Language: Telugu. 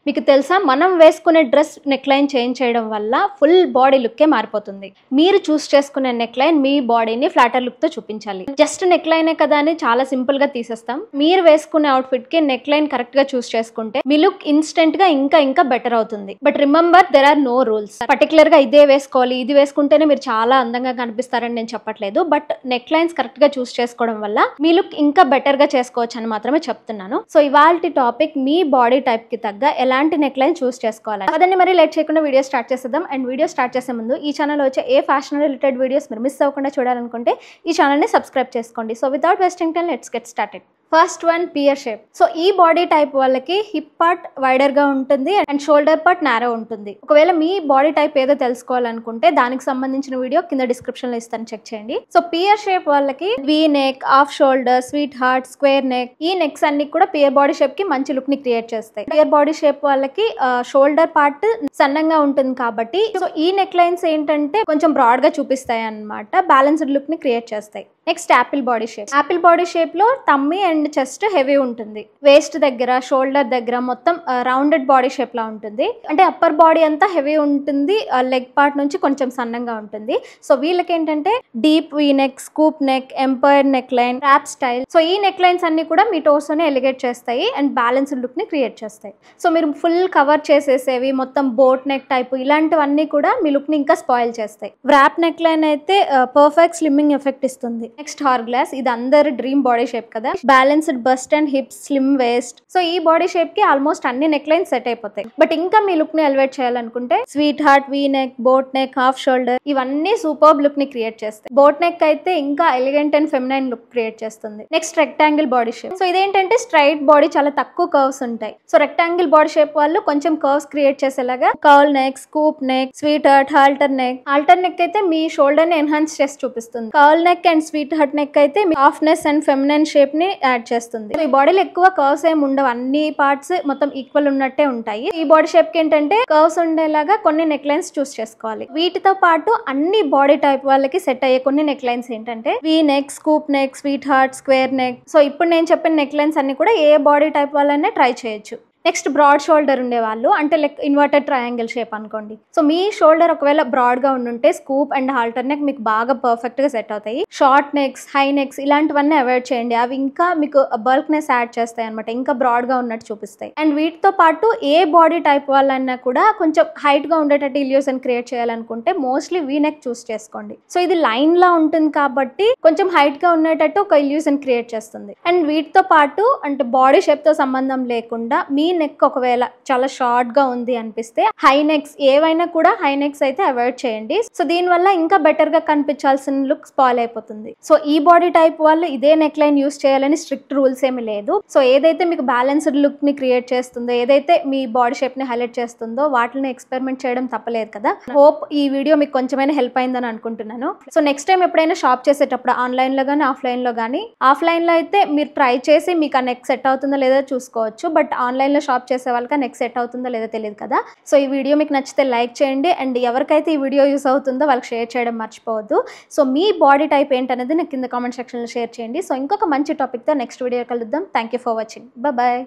మీకు తెలుసా మనం వేసుకునే డ్రెస్ నెక్ లైన్ చేంజ్ చేయడం వల్ల ఫుల్ బాడీ లుక్కే మారిపోతుంది. మీరు చూస్ చేసుకునే నెక్ లైన్ మీ బాడీని ఫ్లాటర్ లుక్ తో చూపించాలి. జస్ట్ నెక్ లైనే కదా అని చాలా సింపుల్ గా తీసేస్తాం. మీరు వేసుకునే అవుట్ఫిట్ కి నెక్ లైన్ కరెక్ట్ గా చూస్ చేసుకుంటే మీ లుక్ ఇన్స్టెంట్ గా ఇంకా బెటర్ అవుతుంది. But remember there are no rules. Particular గా ఇదే వేసుకోవాలి, ఇది వేసుకుంటేనే మీరు చాలా అందంగా కనిపిస్తారని నేను చెప్పట్లేదు. బట్ నెక్ లైన్స్ కరెక్ట్ గా చూస్ చేసుకోవడం వల్ల మీ లుక్ ఇంకా బెటర్ గా చేసుకోవచ్చు అని మాత్రమే చెప్తున్నాను. సో ఇవాల్టి టాపిక్ మీ బాడీ టైప్ కి తగ్గ ఎలాంటి నెక్ లైన్ చూస్ చేసుకోవాలి. అదండి, మరి లేట్ చేయకుండా వీడియో స్టార్ట్ చేసేద్దాం. అండ్ వీడియో స్టార్ట్ చేసే ముందు ఈ ఛానల్ వచ్చే ఏ ఫ్యాషన్ రిలేటెడ్ వీడియోస్ మీరు మిస్ అవ్వకుండా చూడాలనుకుంటే ఈ ఛానల్ని సబ్స్క్రైబ్ చేసుకోండి. So without wasting time let's get started. First one, pear shape. So ఈ బాడీ టైప్ వాళ్ళకి హిప్ పార్ట్ వైడర్ గా ఉంటుంది అండ్ షోల్డర్ పార్ట్ నారో ఉంటుంది. ఒకవేళ మీ బాడీ టైప్ ఏదో తెలుసుకోవాలనుకుంటే దానికి సంబంధించిన వీడియో కింద డిస్క్రిప్షన్ లో ఇస్తాను, చెక్ చేయండి. సో పియర్ షేప్ వాళ్ళకి V neck, half shoulder, sweet heart, square neck, ఈ నెక్స్ అన్ని కూడా పియర్ బాడీ షేప్ కి మంచి లుక్ ని క్రియేట్ చేస్తాయి. పియర్ బాడీ షేప్ వాళ్ళకి షోల్డర్ పార్ట్ సన్నంగా ఉంటుంది కాబట్టి సో ఈ నెక్ లైన్స్ ఏంటంటే కొంచెం బ్రాడ్ గా చూపిస్తాయి అన్నమాట, బ్యాలెన్స్డ్ లుక్ ని క్రియేట్ చేస్తాయి. Next apple body shape. Apple body shape లో టమ్మీ అండ్ చెస్ట్ హెవీ ఉంటుంది. వేస్ట్ దగ్గర, షోల్డర్ దగ్గర మొత్తం రౌండెడ్ బాడీ షేప్ లా ఉంటుంది. అంటే అప్పర్ బాడీ అంతా హెవీ ఉంటుంది, లెగ్ పార్ట్ నుంచి కొంచెం సన్నంగా ఉంటుంది. సో వీళ్ళకి ఏంటంటే deep V neck, scoop neck, empire neck line, wrap style. So ఈ నెక్ లైన్స్ అన్ని కూడా మీ టోస్ ని ఎలిగేట్ చేస్తాయి అండ్ బ్యాలెన్స్డ్ లుక్ ని క్రియేట్ చేస్తాయి. సో మీరు ఫుల్ కవర్ చేసేసేవి మొత్తం బోట్ నెక్ టైప్ ఇలాంటివన్నీ కూడా మీ లుక్ ని ఇంకా స్పాయిల్ చేస్తాయి. ర్యాప్ నెక్ లైన్ అయితే పర్ఫెక్ట్ స్లిమ్మింగ్ ఎఫెక్ట్ ఇస్తుంది. Next hourglass. ఇది అందరు డ్రీమ్ బాడీ షేప్ కదా, balanced bust and hips, slim waist. So ఈ బాడీ షేప్ కి ఆల్మోస్ట్ అన్ని నెక్ లైన్స్ సెట్ అయిపోతాయి. బట్ ఇంకా మీ లుక్ ని ఎలివేట్ చేయాలనుకుంటే sweetheart, V neck, boat neck, half shoulder ఇవన్నీ సూపర్బ్ లుక్ ని క్రియేట్ చేస్తాయి. బోట్ నెక్ అయితే ఇంకా elegant and feminine look create చేస్తుంది. Next rectangle body shape. So ఇదేంటంటే స్ట్రైట్ బాడీ, చాలా తక్కువ కర్వ్స్ ఉంటాయి. సో రెక్టాంగిల్ బాడీ షేప్ వాళ్ళు కొంచెం కర్వ్స్ క్రియేట్ చేసేలాగా curl neck, scoop neck, sweet heart, halter neck. Halter neck అయితే మీ షోల్డర్ ని ఎన్హాన్స్ చేసి చూపిస్తుంది. Curl neck and sweet heart neck అయితే మీ సాఫ్ట్నెస్ అండ్ ఫెమినైన్ షేప్ ని యాడ్ చేస్తుంది. ఈ బాడీలో ఎక్కువ కర్వ్స్ ఏమి ఉండవు, అన్ని పార్ట్స్ మొత్తం ఈక్వల్ ఉన్నట్టే ఉంటాయి. ఈ బాడీ షేప్ కి ఏంటంటే కర్వ్స్ ఉండేలాగా కొన్ని నెక్ లైన్స్ చూస్ చేసుకోవాలి. వీటితో పాటు అన్ని బాడీ టైప్ వాళ్ళకి సెట్ అయ్యే కొన్ని నెక్ లైన్స్ ఏంటంటే we neck, scoop neck, sweet heart, square neck. So ఇప్పుడు నేను చెప్పిన నెక్ లైన్స్ అన్ని కూడా ఏ బాడీ టైప్ వాళ్ళనే ట్రై చేయొచ్చు. నెక్స్ట్ బ్రాడ్ షోల్డర్ ఉండేవాళ్ళు, అంటే లైక్ ఇన్వర్టెడ్ ట్రయాంగిల్ షేప్ అనుకోండి. సో మీ షోల్డర్ ఒకవేళ బ్రాడ్ గా ఉండుంటే స్కూప్ అండ్ హాల్టర్ నెక్ మీకు బాగా పర్ఫెక్ట్ గా సెట్ అవుతాయి. షార్ట్ నెక్స్, హై నెక్స్ ఇలాంటివన్నీ అవాయిడ్ చేయండి. అవి ఇంకా మీకు బల్క్నెస్ యాడ్ చేస్తాయి అనమాట, ఇంకా బ్రాడ్ గా ఉన్నట్టు చూపిస్తాయి. అండ్ వీటితో పాటు ఏ బాడీ టైప్ వాళ్ళన్నా కూడా కొంచెం హైట్ గా ఉండేటట్టు ఇల్యూషన్ క్రియేట్ చేయాలనుకుంటే మోస్ట్లీ వీ నెక్ చూస్ చేసుకోండి. సో ఇది లైన్ లా ఉంటుంది కాబట్టి కొంచెం హైట్ గా ఉండేటట్టు ఒక ఇల్యూషన్ క్రియేట్ చేస్తుంది. అండ్ వీటితో పాటు అంటే బాడీ షేప్ తో సంబంధం లేకుండా మీ నెక్ ఒకవేళ చాలా షార్ట్ గా ఉంది అనిపిస్తే హై నెక్స్ ఏవైనా కూడా హై నెక్స్ అయితే అవాయిడ్ చేయండి. సో దీని వల్ల ఇంకా బెటర్ గా కనిపించాల్సిన లుక్ స్పాయిల్ అయిపోతుంది. సో ఈ బాడీ టైప్ వాళ్ళు ఇదే నెక్ లైన్ యూస్ చేయాలని స్ట్రిక్ట్ రూల్స్ ఏమి లేదు. సో ఏదైతే మీకు బ్యాలెన్స్డ్ లుక్ ని క్రియేట్ చేస్తుందో, ఏదైతే మీ బాడీ షేప్ ని హైలైట్ చేస్తుందో వాటిని ఎక్స్పెరిమెంట్ చేయడం తప్పలేదు కదా. హోప్ ఈ వీడియో మీకు కొంచెమైనా హెల్ప్ అయిందని అనుకుంటున్నాను. సో నెక్స్ట్ టైం ఎప్పుడైనా షాప్ చేసేటప్పుడు ఆన్లైన్ లో కానీ ఆఫ్లైన్ లో కానీ, ఆఫ్లైన్ లో అయితే మీరు ట్రై చేసి మీకు ఆ నెక్ సెట్ అవుతుందో లేదో చూసుకోవచ్చు. బట్ ఆన్లైన్ లో షాప్ చేసే వాళ్ళకి నెక్స్ట్ సెట్ అవుతుందో లేదో తెలియదు కదా. సో ఈ వీడియో మీకు నచ్చితే లైక్ చేయండి అండ్ ఎవరికైతే ఈ వీడియో యూస్ అవుతుందో వాళ్ళకి షేర్ చేయడం మర్చిపోవద్దు. సో మీ బాడీ టైప్ ఏంటనేది నాకు కింద కామెంట్ సెక్షన్లో షేర్ చేయండి. సో ఇంకొక మంచి టాపిక్తో నెక్స్ట్ వీడియో కలుద్దాం. Thank you for watching. Bye.